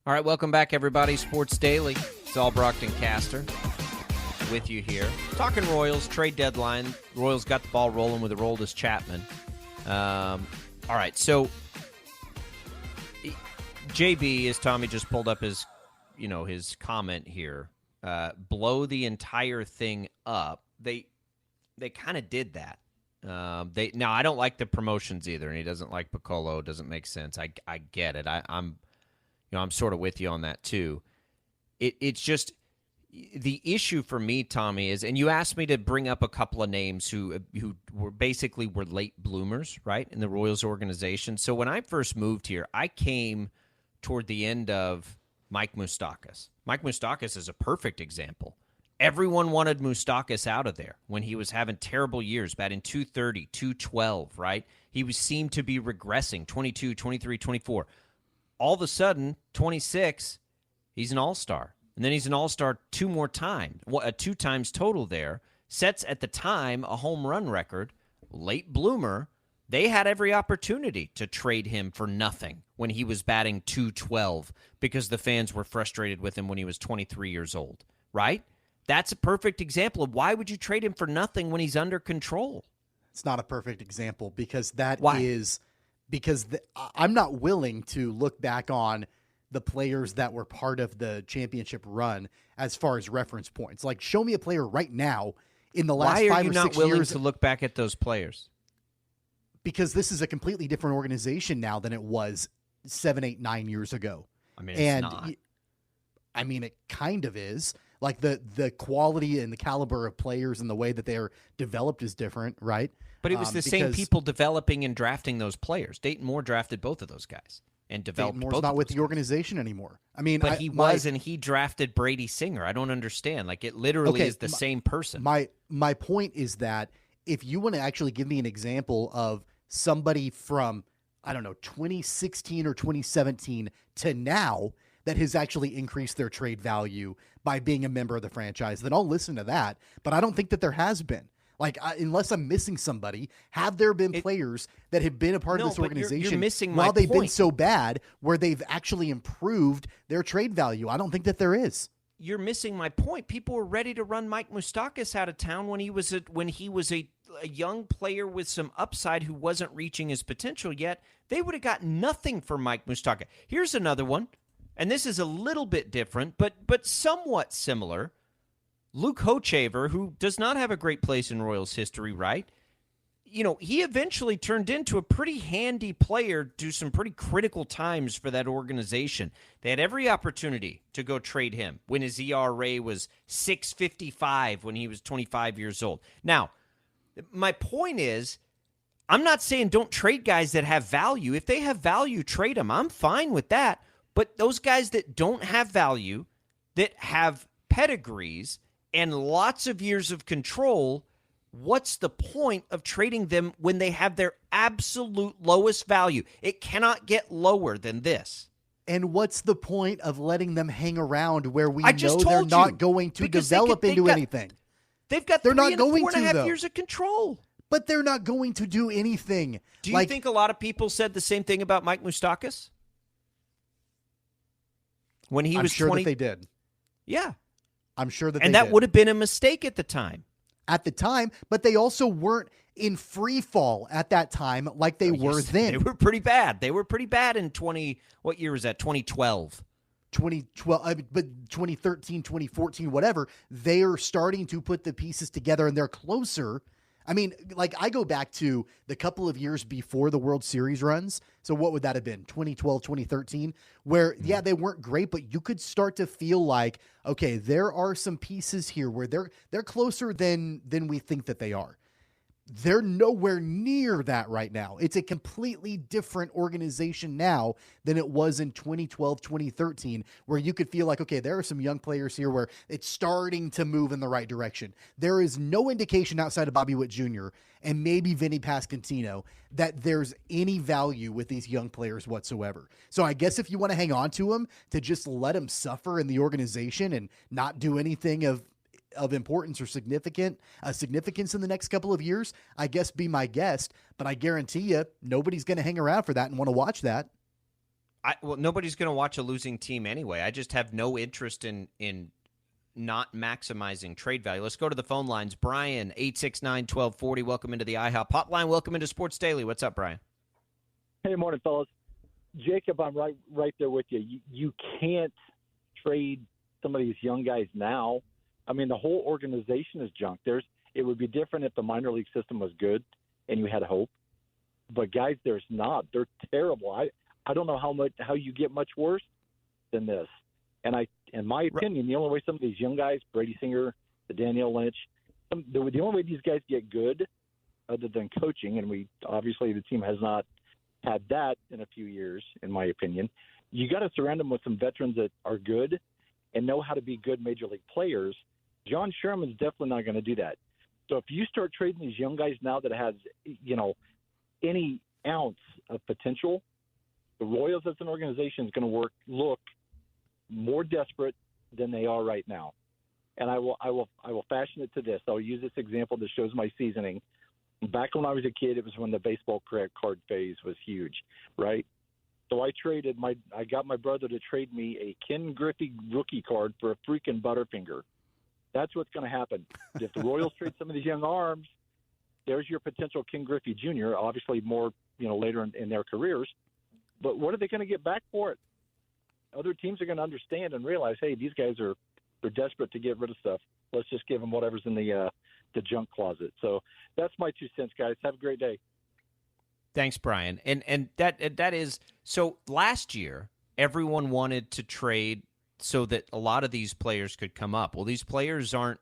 All right, welcome back, everybody. Sports Daily. It's all Brockton Caster with you here. Talking Royals, trade deadline. Royals got the ball rolling with Aroldis Chapman. All right, so JB, as Tommy just pulled up his comment here, blow the entire thing up. They kind of did that. Now I don't like the promotions either, and he doesn't like Piccolo. It doesn't make sense. I get it. I'm sort of with you on that too. It's just the issue for me, Tommy, is, and you asked me to bring up a couple of names who were late bloomers, right, in the Royals organization. So when I first moved here, I came toward the end of Mike Moustakas. Mike Moustakas is a perfect example. Everyone wanted Moustakas out of there when he was having terrible years, batting 230, 212, right? He seemed to be regressing, 22, 23, 24. All of a sudden, 26, he's an all-star. And then he's an all-star two times total there. Sets, at the time, a home run record. Late bloomer. They had every opportunity to trade him for nothing when he was batting 212 because the fans were frustrated with him when he was 23 years old, right? That's a perfect example of why would you trade him for nothing when he's under control? It's not a perfect example because Why? I'm not willing to look back on the players that were part of the championship run as far as reference points. Like, show me a player right now in the last 5 or 6 years. Why are you not willing to look back at those players? Because this is a completely different organization now than it was 7, 8, 9 years ago. I mean, it's not. I mean, it kind of is. Like, the quality and the caliber of players and the way that they are developed is different, right? But it was the same people developing and drafting those players. Dayton Moore drafted both of those guys and developed Dayton Moore's both not of with those the guys. organization anymore. I mean, but he drafted Brady Singer. I don't understand. Like, it literally is the same person. My point is that if you want to actually give me an example of somebody from, I don't know, 2016 or 2017 to now that has actually increased their trade value by being a member of the franchise, then I'll listen to that. But I don't think that there has been. Like, unless I'm missing somebody, have there been players that have been a part of this organization you're missing while they've been point. so bad where they've actually improved their trade value? I don't think that there is. You're missing my point. People were ready to run Mike Moustakas out of town when he was a young player with some upside who wasn't reaching his potential yet. They would have got nothing for Mike Moustakas. Here's another one, and this is a little bit different, but somewhat similar. Luke Hochevar, who does not have a great place in Royals history, right? You know, he eventually turned into a pretty handy player to some pretty critical times for that organization. They had every opportunity to go trade him when his ERA was 6.55 when he was 25 years old. Now, my point is, I'm not saying don't trade guys that have value. If they have value, trade them. I'm fine with that. But those guys that don't have value, that have pedigrees and lots of years of control, what's the point of trading them when they have their absolute lowest value? It cannot get lower than this. And what's the point of letting them hang around where we I know just they're told not you, going to because develop into anything? They've got They're 3 not and going 4.5 to, years of control. But they're not going to do anything. Do you think a lot of people said the same thing about Mike Moustakas? When he I'm was sure 20? that they did. Yeah. I'm sure that and they that did. would have been a mistake at the time. At the time, but they also weren't in free fall at that time like they were then. They were pretty bad. They were pretty bad in what year was that? 2012. 2012, but 2013, 2014, whatever, they are starting to put the pieces together and they're closer. I mean, like, I go back to the couple of years before the World Series runs. So what would that have been? 2012, 2013, where, yeah, they weren't great, but you could start to feel like, okay, there are some pieces here where they're closer than we think that they are. They're nowhere near that right now. It's a completely different organization now than it was in 2012, 2013, where you could feel like, okay, there are some young players here where it's starting to move in the right direction. There is no indication outside of Bobby Witt Jr. and maybe Vinny Pasquantino that there's any value with these young players whatsoever. So I guess if you want to hang on to them, to just let them suffer in the organization and not do anything of importance or significance in the next couple of years, I guess be my guest, but I guarantee you nobody's going to hang around for that and want to watch that. Well, nobody's going to watch a losing team anyway. I just have no interest in not maximizing trade value. Let's go to the phone lines. Brian, 869-1240. Welcome into the IHOP hotline. Welcome into Sports Daily. What's up, Brian? Hey, morning, fellas. Jacob, I'm right there with you. You can't trade some of these young guys now. I mean, the whole organization is junk. It would be different if the minor league system was good and you had hope. But guys, there's not. They're terrible. I don't know how you get much worse than this. And in my opinion, the only way some of these young guys, Brady Singer, the Danielle Lynch, the only way these guys get good, other than coaching, and obviously the team has not had that in a few years, in my opinion. You got to surround them with some veterans that are good and know how to be good major league players. John Sherman's definitely not going to do that. So if you start trading these young guys now that has, any ounce of potential, the Royals as an organization is going to look more desperate than they are right now. And I will fashion it to this. I'll use this example that shows my seasoning. Back when I was a kid, it was when the baseball card phase was huge, right? So I got my brother to trade me a Ken Griffey rookie card for a freaking Butterfinger. That's what's going to happen. If the Royals trade some of these young arms, there's your potential Ken Griffey Jr., obviously more, later in their careers. But what are they going to get back for it? Other teams are going to understand and realize, hey, these guys they're desperate to get rid of stuff. Let's just give them whatever's in the junk closet. So that's my 2 cents, guys. Have a great day. Thanks, Brian. And that is so. Last year, everyone wanted to trade so that a lot of these players could come up. Well, these players aren't,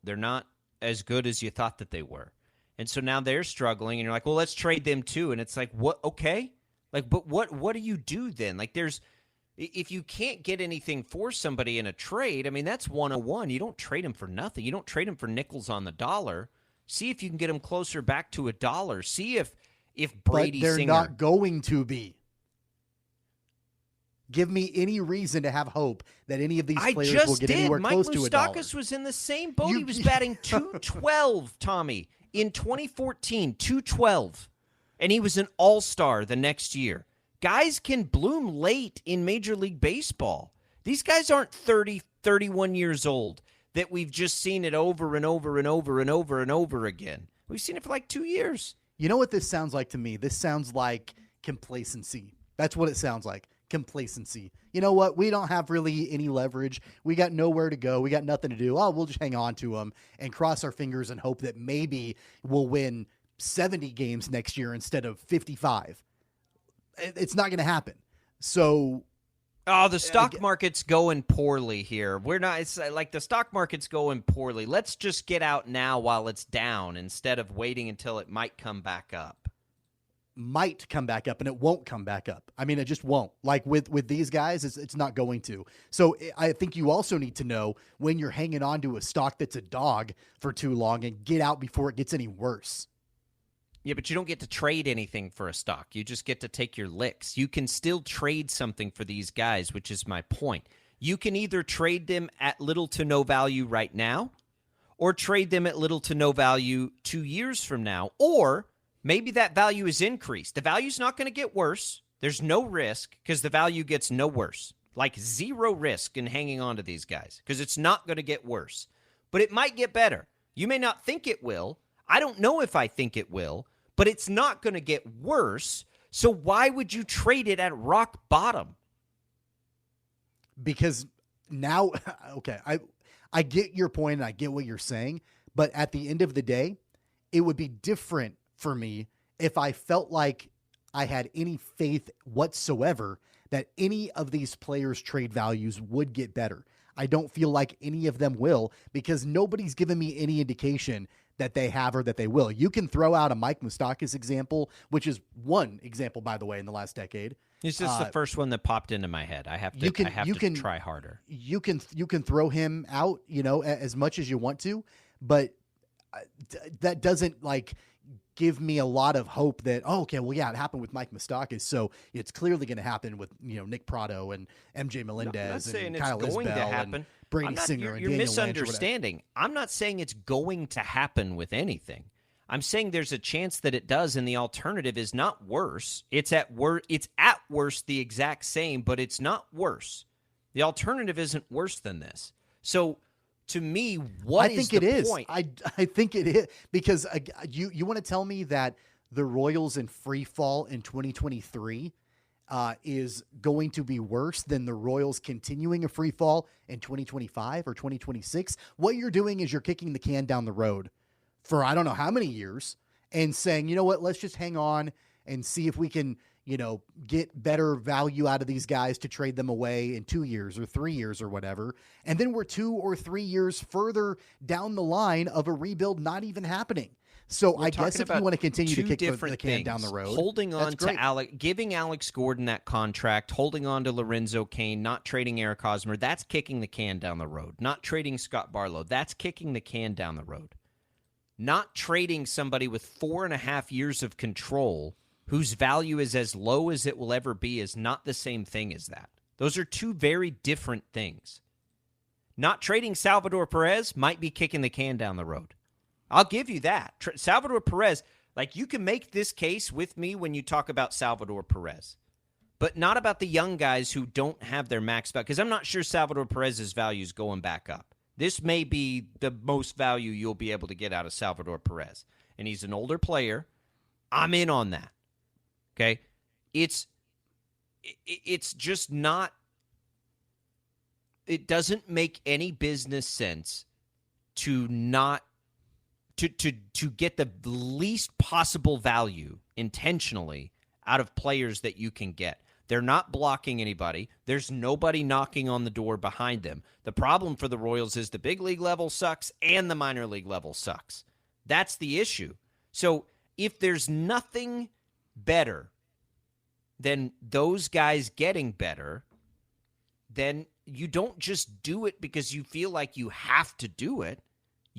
they're not as good as you thought that they were. And so now they're struggling, and you're like, well, let's trade them too. And it's like, what? Okay. Like, but what do you do then? Like, if you can't get anything for somebody in a trade, I mean, that's 101. You don't trade them for nothing. You don't trade them for nickels on the dollar. See if you can get them closer back to $1. See if Brady But they're Singer. not going to be. Give me any reason to have hope that any of these players will get anywhere Mike close to $1. Moustakas was in the same boat. He was batting 212, Tommy, in 2014, 212. And he was an all-star the next year. Guys can bloom late in Major League Baseball. These guys aren't 30, 31 years old that we've just seen it over and over and over and over and over again. We've seen it for like 2 years. You know what this sounds like to me? This sounds like complacency. That's what it sounds like. Complacency. You know what? We don't have really any leverage. We got nowhere to go. We got nothing to do. Oh, we'll just hang on to them and cross our fingers and hope that maybe we'll win 70 games next year instead of 55. It's not going to happen. So, the stock market's going poorly here. It's like the stock market's going poorly. Let's just get out now while it's down instead of waiting until it might come back up. Might come back up, and it won't come back up. I mean, it just won't. Like with these guys, it's not going to. So I think you also need to know when you're hanging on to a stock that's a dog for too long and get out before it gets any worse. Yeah, but you don't get to trade anything for a stock. You just get to take your licks. You can still trade something for these guys, which is my point. You can either trade them at little to no value right now or trade them at little to no value 2 years from now, or maybe that value is increased. The value's not going to get worse. There's no risk because the value gets no worse. Like zero risk in hanging on to these guys because it's not going to get worse. But it might get better. You may not think it will. I don't know if I think it will. But it's not going to get worse. So why would you trade it at rock bottom? Because now, okay, I get your point and I get what you're saying. But at the end of the day, it would be different for me if I felt like I had any faith whatsoever that any of these players' trade values would get better. I don't feel like any of them will because nobody's given me any indication that they have or that they will. You can throw out a Mike Moustakas example, which is one example, by the way, in the last decade. It's just the first one that popped into my head. I have to try harder. You can throw him out, as much as you want to, but that doesn't give me a lot of hope that, it happened with Mike Moustakas, so it's clearly going to happen with Nick Pratto and MJ Melendez and Kyle Isbell and Brady Singer and You're Daniel misunderstanding. I'm not saying it's going to happen with anything. I'm saying there's a chance that it does, and the alternative is not worse. It's at worst the exact same, but it's not worse. The alternative isn't worse than this. So, to me, what is the point? I think it is, because you want to tell me that the Royals in free fall in 2023 is going to be worse than the Royals continuing a free fall in 2025 or 2026? What you're doing is you're kicking the can down the road for I don't know how many years and saying, you know what, let's just hang on and see if we can, get better value out of these guys to trade them away in 2 years or 3 years or whatever. And then we're 2 or 3 years further down the line of a rebuild not even happening. So I guess if you want to continue to kick the can down the road, holding on to giving Alex Gordon that contract, holding on to Lorenzo Cain, not trading Eric Hosmer, that's kicking the can down the road. Not trading Scott Barlow, that's kicking the can down the road. Not trading somebody with 4.5 years of control whose value is as low as it will ever be is not the same thing as that. Those are two very different things. Not trading Salvador Perez might be kicking the can down the road. I'll give you that. Salvador Perez, you can make this case with me when you talk about Salvador Perez, but not about the young guys who don't have their max value, because I'm not sure Salvador Perez's value is going back up. This may be the most value you'll be able to get out of Salvador Perez, and he's an older player. I'm in on that. Okay? It's just not – it doesn't make any business sense to not to get the least possible value intentionally out of players that you can get. They're not blocking anybody. There's nobody knocking on the door behind them. The problem for the Royals is the big league level sucks and the minor league level sucks. That's the issue. So if there's nothing better than those guys getting better, then you don't just do it because you feel like you have to do it.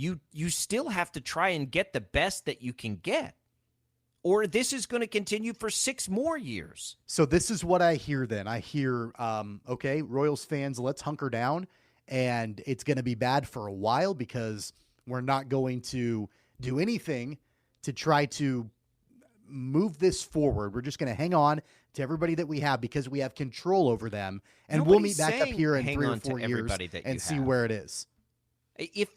You still have to try and get the best that you can get. Or this is going to continue for 6 more years. So this is what I hear then. I hear, okay, Royals fans, let's hunker down. And it's going to be bad for a while because we're not going to do anything to try to move this forward. We're just going to hang on to everybody that we have because we have control over them. And we'll meet back up here in 3 or 4 years and see where it is. If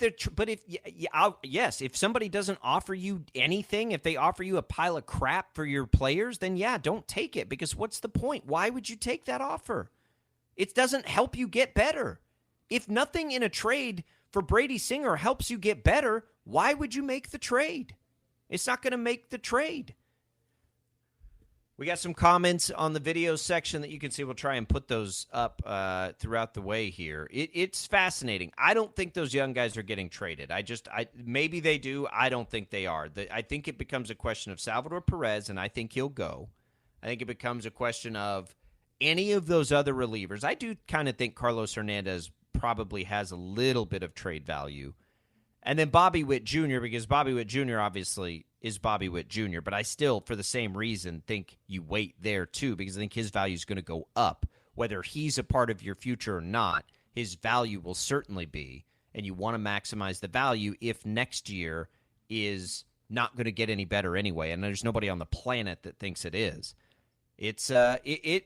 somebody doesn't offer you anything, if they offer you a pile of crap for your players, then don't take it, because what's the point? Why would you take that offer? It doesn't help you get better. If nothing in a trade for Brady Singer helps you get better, why would you make the trade? It's not going to make the trade. We got some comments on the video section that you can see. We'll try and put those up throughout the way here. It's fascinating. I don't think those young guys are getting traded. Maybe they do. I don't think they are. I think it becomes a question of Salvador Perez, and I think he'll go. I think it becomes a question of any of those other relievers. I do kind of think Carlos Hernandez probably has a little bit of trade value. And then Bobby Witt Jr., because Bobby Witt Jr. obviously is Bobby Witt Jr., but I still, for the same reason, think you wait there too, because I think his value is going to go up. Whether he's a part of your future or not, his value will certainly be, and you want to maximize the value if next year is not going to get any better anyway, and there's nobody on the planet that thinks it is. It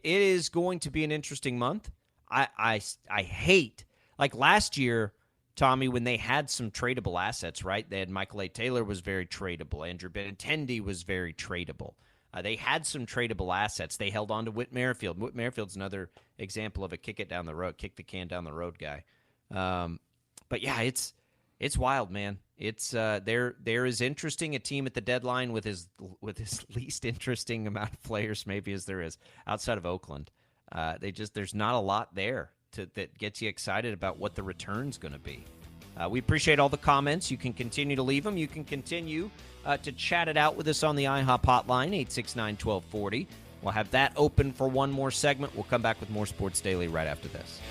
is going to be an interesting month. I hate, last year, Tommy, when they had some tradable assets, right? They had Michael A. Taylor was very tradable. Andrew Benintendi was very tradable. They had some tradable assets. They held on to Whit Merrifield. Whit Merrifield's another example of a kick the can down the road guy. But yeah, it's wild, man. It's they're as interesting a team at the deadline with his least interesting amount of players maybe as there is outside of Oakland. There's not a lot there that gets you excited about what the return's going to be. We appreciate all the comments. You can continue to leave them. You can continue to chat it out with us on the IHOP hotline, 869-1240. We'll have that open for one more segment. We'll come back with more Sports Daily right after this.